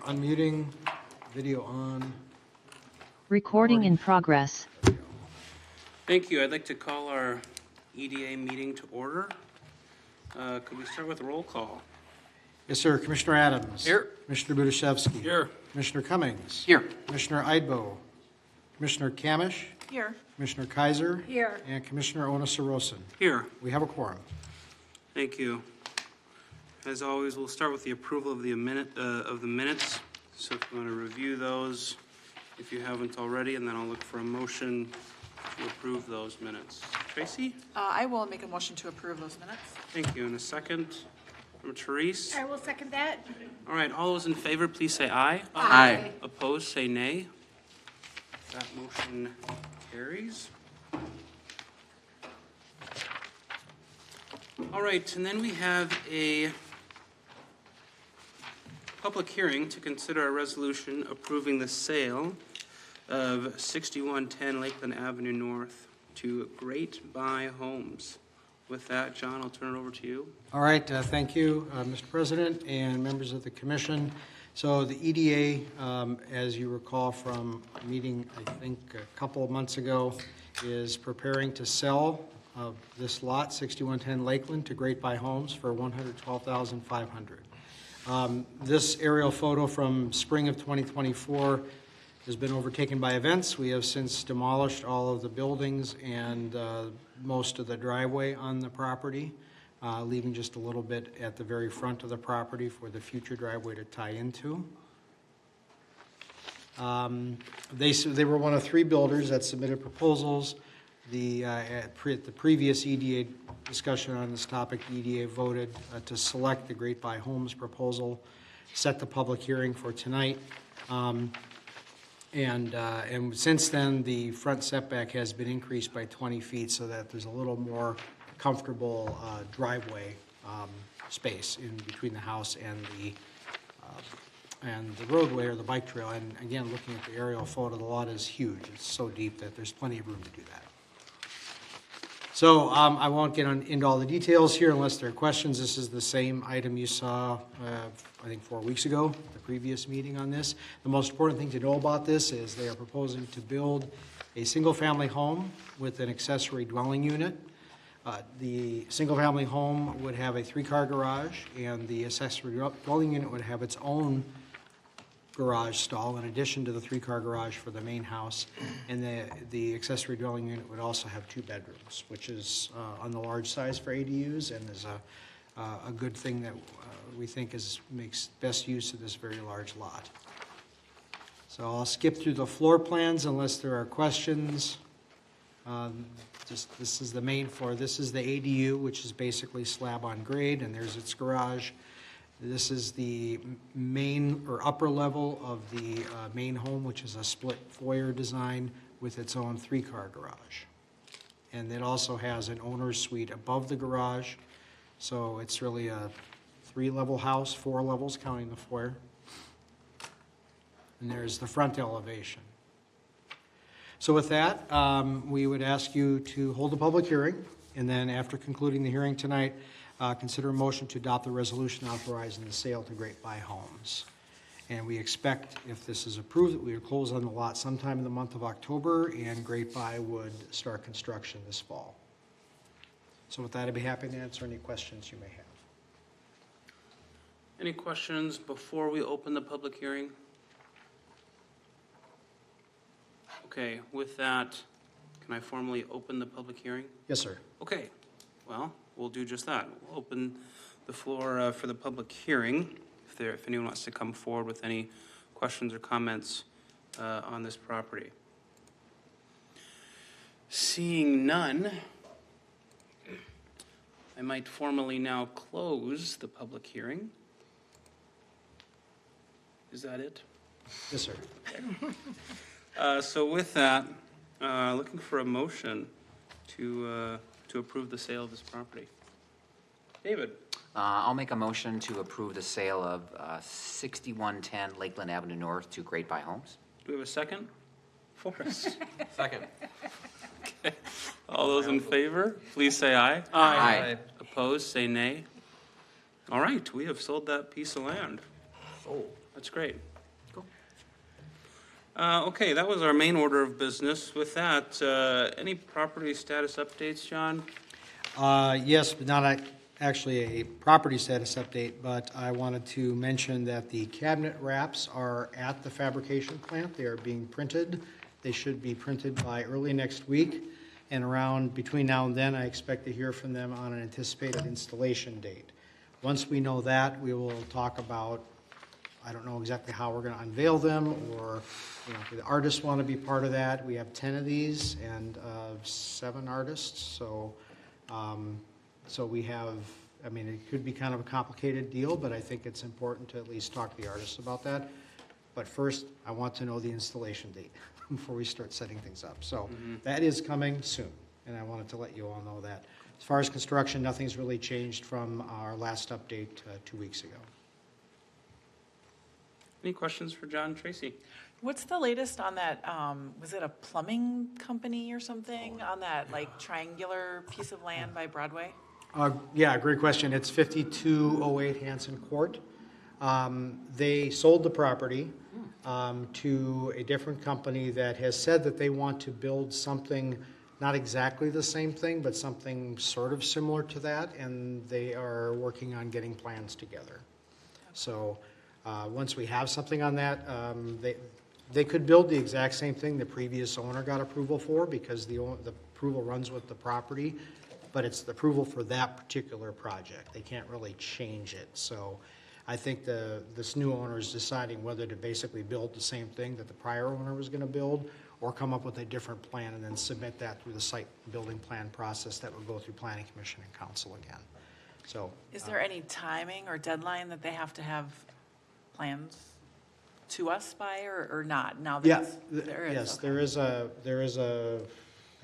Unmuting, video on. Recording in progress. Thank you. I'd like to call our EDA meeting to order. Could we start with a roll call? Yes, sir. Commissioner Adams. Here. Commissioner Budashevsky. Here. Commissioner Cummings. Here. Commissioner Eidbo. Commissioner Kamish. Here. Commissioner Kaiser. Here. And Commissioner Onasorosin. Here. We have a quorum. Thank you. As always, we'll start with the approval of the minutes. So if you want to review those, if you haven't already, and then I'll look for a motion to approve those minutes. Tracy? I will make a motion to approve those minutes. Thank you. In a second, from Therese. I will second that. All right, all those in favor, please say aye. Aye. Opposed, say nay. That motion carries. All right, and then we have a public hearing to consider a resolution approving the sale of 6110 Lakeland Avenue North to Great Buy Homes. With that, John, I'll turn it over to you. All right, thank you, Mr. President and members of the commission. So the EDA, as you recall from a meeting, I think a couple of months ago, is preparing to sell this lot, 6110 Lakeland, to Great Buy Homes for $112,500. This aerial photo from spring of 2024 has been overtaken by events. We have since demolished all of the buildings and most of the driveway on the property, leaving just a little bit at the very front of the property for the future driveway to tie into. They were one of three builders that submitted proposals. At the previous EDA discussion on this topic, the EDA voted to select the Great Buy Homes proposal, set the public hearing for tonight. And since then, the front setback has been increased by 20 feet so that there's a little more comfortable driveway space in between the house and the roadway or the bike trail. And again, looking at the aerial photo, the lot is huge. It's so deep that there's plenty of room to do that. So I won't get into all the details here unless there are questions. This is the same item you saw, I think 4 weeks ago, the previous meeting on this. The most important thing to know about this is they are proposing to build a single-family home with an accessory dwelling unit. The single-family home would have a 3-car garage, and the accessory dwelling unit would have its own garage stall in addition to the 3-car garage for the main house. And the accessory dwelling unit would also have 2 bedrooms, which is on the large size for ADUs and is a good thing that we think makes best use of this very large lot. So I'll skip through the floor plans unless there are questions. This is the main floor. This is the ADU, which is basically slab on grade, and there's its garage. This is the main or upper level of the main home, which is a split foyer design with its own 3-car garage. And it also has an owner's suite above the garage. So it's really a 3-level house, 4 levels counting the foyer. And there's the front elevation. So with that, we would ask you to hold a public hearing, and then after concluding the hearing tonight, consider a motion to adopt the resolution authorizing the sale to Great Buy Homes. And we expect, if this is approved, that we would close on the lot sometime in the month of October, and Great Buy would start construction this fall. So with that, I'd be happy to answer any questions you may have. Any questions before we open the public hearing? Okay, with that, can I formally open the public hearing? Yes, sir. Okay, well, we'll do just that. We'll open the floor for the public hearing. If anyone wants to come forward with any questions or comments on this property. Seeing none, I might formally now close the public hearing. Is that it? Yes, sir. So with that, looking for a motion to approve the sale of this property. David? I'll make a motion to approve the sale of 6110 Lakeland Avenue North to Great Buy Homes. Do we have a second? Forrest? Second. Okay. All those in favor, please say aye. Aye. Opposed, say nay. All right, we have sold that piece of land. Oh, That's great. Okay, that was our main order of business. With that, any property status updates, John? Yes, but not actually a property status update, but I wanted to mention that the cabinet wraps are at the fabrication plant. They are being printed. They should be printed by early next week. And around between now and then, I expect to hear from them on an anticipated installation date. Once we know that, we will talk about, I don't know exactly how we're going to unveil them, or, you know, if the artists want to be part of that. We have 10 of these and 7 artists, so we have, I mean, it could be kind of a complicated deal, but I think it's important to at least talk to the artists about that. But first, I want to know the installation date before we start setting things up. So that is coming soon, and I wanted to let you all know that. As far as construction, nothing's really changed from our last update 2 weeks ago. Any questions for John Tracy? What's the latest on that, was it a plumbing company or something on that like triangular piece of land by Broadway? Yeah, great question. It's 5208 Hanson Court. They sold the property to a different company that has said that they want to build something, not exactly the same thing, but something sort of similar to that, and they are working on getting plans together. So once we have something on that, they could build the exact same thing the previous owner got approval for, because the approval runs with the property, but it's the approval for that particular project. They can't really change it. So I think this new owner is deciding whether to basically build the same thing that the prior owner was going to build, or come up with a different plan and then submit that through the site building plan process that would go through Planning Commission and Council again. So Is there any timing or deadline that they have to have plans to us by, or not, now that yeah, there is? yes, Okay. there is a,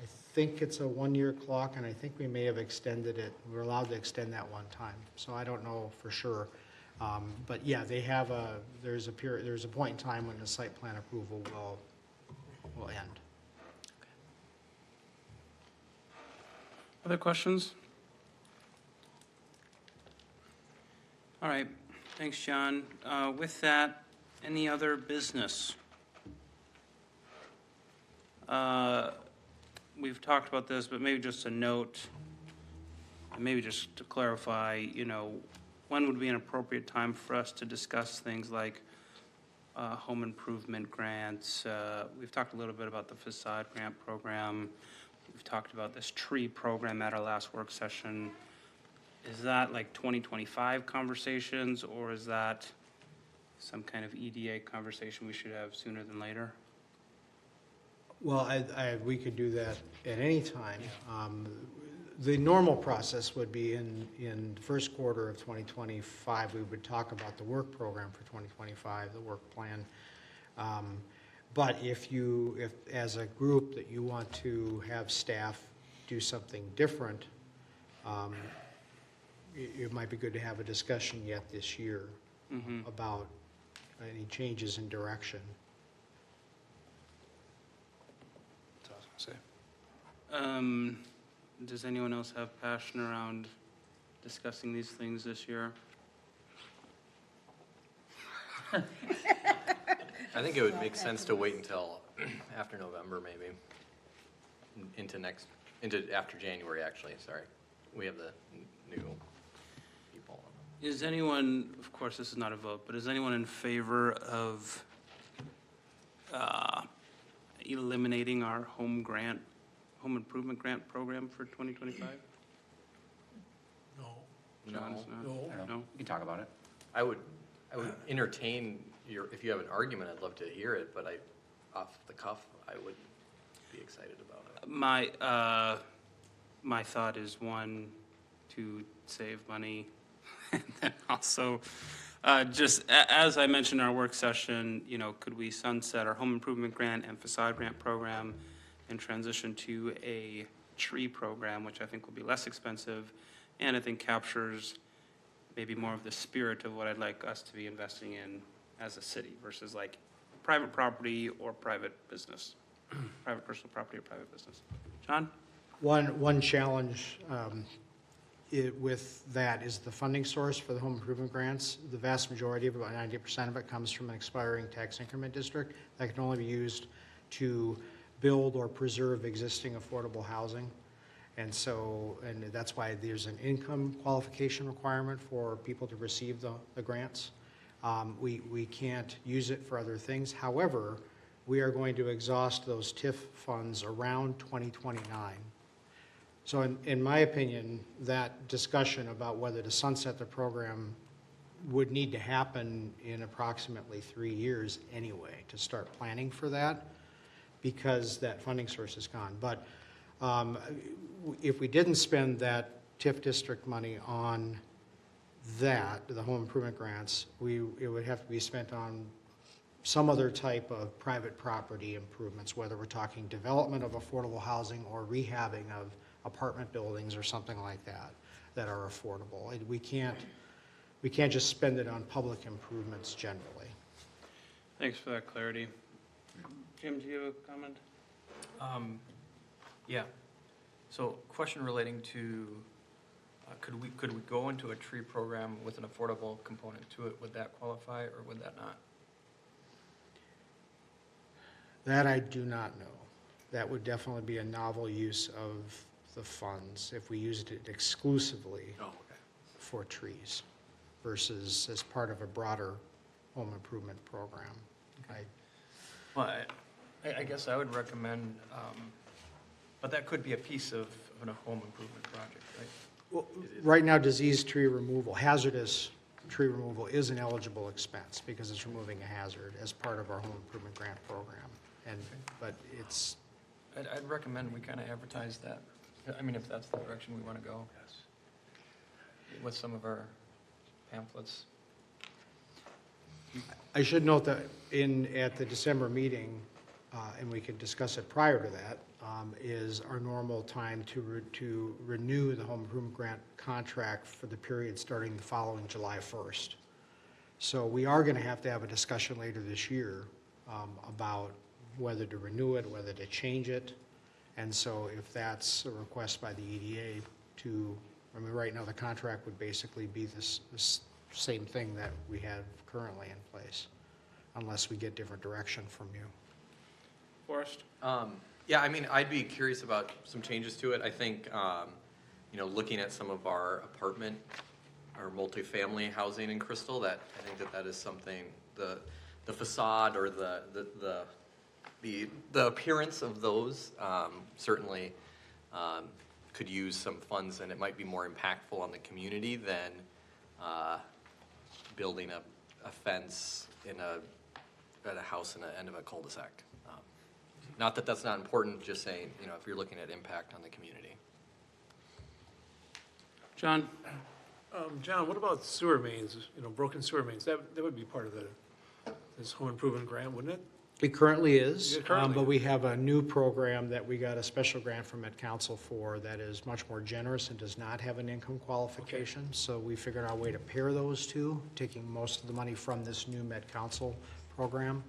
I think it's a 1-year clock, and I think we may have extended it. We were allowed to extend that one time, so I don't know for sure. But yeah, they have there's a point in time when the site plan approval will end. Other questions? All right, thanks, John. With that, any other business? We've talked about this, but maybe just a note, maybe just to clarify, you know, when would be an appropriate time for us to discuss things like home improvement grants? We've talked a little bit about the facade grant program. We've talked about this tree program at our last work session. Is that like 2025 conversations, or is that some kind of EDA conversation we should have sooner than later? Well, we could do that at any time. The normal process would be in the first quarter of 2025, we would talk about the work program for 2025, the work plan. But if as a group that you want to have staff do something different, it might be good to have a discussion yet this year about any changes in direction. That's what I was gonna say. Does anyone else have passion around discussing these things this year? I think it would make sense to wait until after November, maybe, into after January, actually, sorry. We have the new people. Is anyone, of course, this is not a vote, but is anyone in favor of eliminating our home improvement grant program for 2025? No. John is not? I don't know. No? We can talk about it. I would entertain if you have an argument, I'd love to hear it, but off the cuff, I wouldn't be excited about it. My thought is, one, to save money, and then also, just as I mentioned in our work session, you know, could we sunset our home improvement grant and facade grant program and transition to a tree program, which I think will be less expensive, and I think captures maybe more of the spirit of what I'd like us to be investing in as a city versus like private property or private business, private personal property or private business. John? One challenge with that is the funding source for the home improvement grants. The vast majority of it, about 90% of it, comes from an expiring tax increment district that can only be used to build or preserve existing affordable housing. And so, and that's why there's an income qualification requirement for people to receive the grants. We can't use it for other things. However, we are going to exhaust those TIF funds around 2029. So in my opinion, that discussion about whether to sunset the program would need to happen in approximately 3 years anyway, to start planning for that, because that funding source is gone. But if we didn't spend that TIF district money on that, the home improvement grants, it would have to be spent on some other type of private property improvements, whether we're talking development of affordable housing or rehabbing of apartment buildings or something like that, that are affordable. We can't just spend it on public improvements generally. Thanks for that clarity. Jim, do you have a comment? Yeah. So question relating to, could we go into a tree program with an affordable component to it? Would that qualify or would that not? That I do not know. That would definitely be a novel use of the funds if we used it exclusively Oh, okay. for trees versus as part of a broader home improvement program. Well, I guess I would recommend, but that could be a piece of a home improvement project, right? Well, right now, disease tree removal, hazardous tree removal is an eligible expense because it's removing a hazard as part of our home improvement grant program. But it's, I'd recommend we kind of advertise that. I mean, if that's the direction we want to go. Yes. With some of our pamphlets. I should note that at the December meeting, and we could discuss it prior to that, is our normal time to renew the home improvement grant contract for the period starting the following July 1st. So we are going to have a discussion later this year about whether to renew it, whether to change it. And so if that's a request by the EDA I mean, right now the contract would basically be this same thing that we have currently in place, unless we get different direction from you. Forrest? Yeah, I mean, I'd be curious about some changes to it. I think, looking at some of our apartment or multifamily housing in Crystal, I think that is something, the facade or the appearance of those certainly could use some funds, and it might be more impactful on the community than building a fence at a house in the end of a cul-de-sac. Not that that's not important, just saying, if you're looking at impact on the community. John? John, what about sewer mains, broken sewer mains? That would be part of this home improvement grant, wouldn't it? It currently is, It currently but is. we have a new program that we got a special grant from Met Council for that is much more generous and does not have an income qualification. So we figured out a way to pair those two, taking most of the money from this new Met Council program.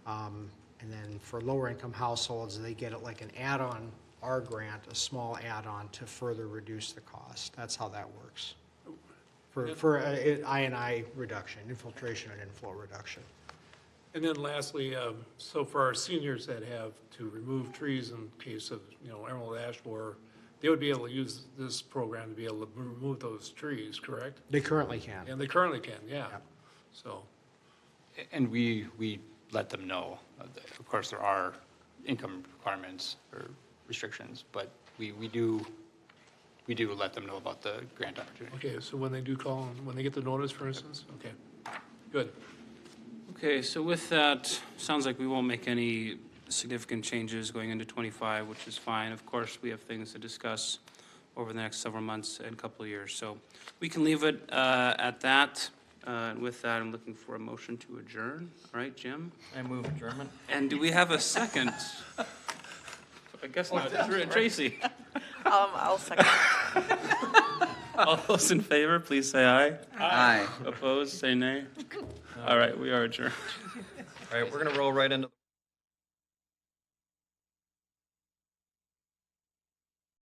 And then for lower income households, they get it like an add-on, our grant, a small add-on to further reduce the cost. That's how that works. For I&I reduction, infiltration and inflow reduction. And then lastly, so for our seniors that have to remove trees in case of, emerald ash borer, they would be able to use this program to be able to remove those trees, correct? They currently can. And they currently can, yeah. Yep. So, And we let them know. Of course, there are income requirements or restrictions, but we do let them know about the grant opportunity. okay, so when they do call, when they get the notice, for instance, okay, good. Okay, so with that, sounds like we won't make any significant changes going into '25, which is fine. Of course, we have things to discuss over the next several months and couple of years. So we can leave it at that. And with that, I'm looking for a motion to adjourn. All right, Jim? I move adjournment. And do we have a second? I guess not. Tracy? I'll second. All those in favor, please say aye. Aye. Opposed, say nay. All right, we are adjourned. All right, we're going to roll right into